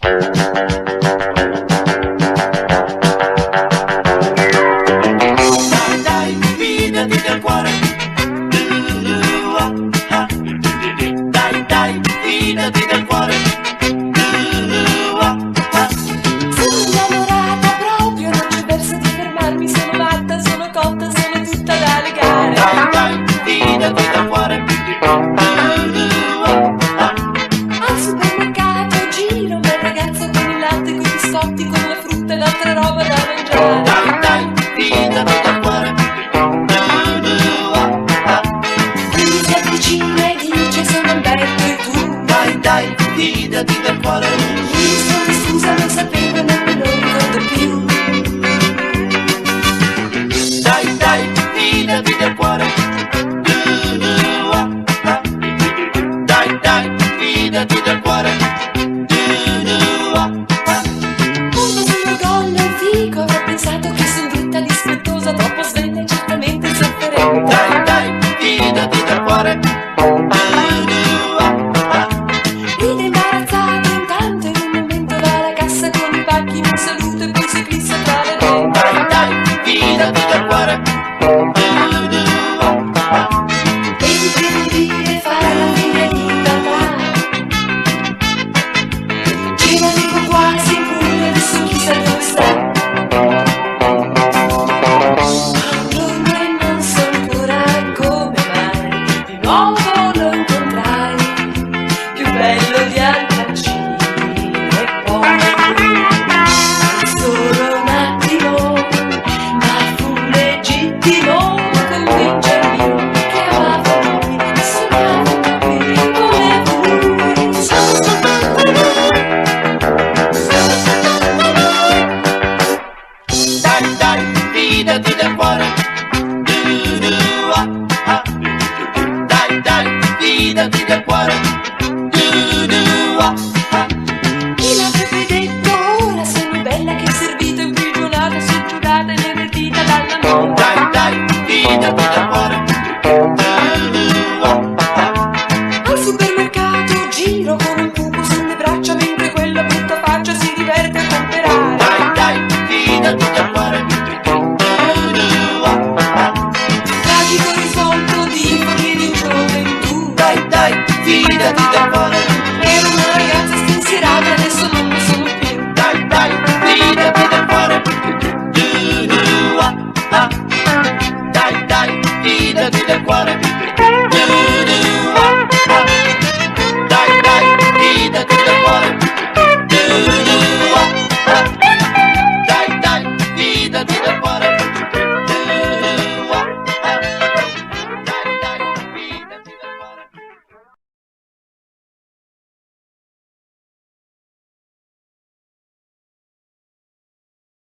Fidati del cuore. Dai, dai, fidati del cuore. Sono innamorata proprio, non c'è verso di fermarmi. Sono matta, sono cotta, sono tutta da legare. Dai, dai, fidati del cuore. Al supermercato giro, un bel ragazzo con il latte, con i biscotti, con la frutta e l'altra roba da mangiare. Dai, dai, fidati del cuore. Lui si avvicina e dice: sono Alberto e tu? Dai, dai, fidati del cuore. Io sono scusa, non sapevo, non me lo ricordo più. Dai, dai, fidati del cuore. Dai, dai, fidati del cuore. Punto sul collo il fico, avrò pensato che son dritta dispettosa, troppo sveglia e certamente sofferente. Dai, dai, fidati del cuore. Ride imbarazzato, intanto in un momento va alla cassa con i pacchi, mi saluta e poi si fissa tra le denti. Dai, dai, fidati del cuore. Vedi che vuol dire fare la fine di papà. Gira dico quasi in pugno, adesso chissà dove sta. Un giorno e non so ancora come mai di nuovo lo incontrai, più bello di Al Pacino, e poi solo un attimo, ma fu legittimo convincermi che amavo lui, sognavo lui, volevo lui. Sono soltanto lui. Dai, dai, fidati del cuore. Dai, dai, fidati del cuore. Chi l'avrebbe detto? Ora sono bella che servito, imprigionata, soggiogata e invertita dall'amore. Dai, dai, fidati del cuore. Al supermercato giro con un buco sulle braccia mentre quella brutta faccia si diverte a comperare. Dai, dai, fidati del cuore. Tragico risvolto di infamia di gioventù. Dai, dai, fidati del cuore.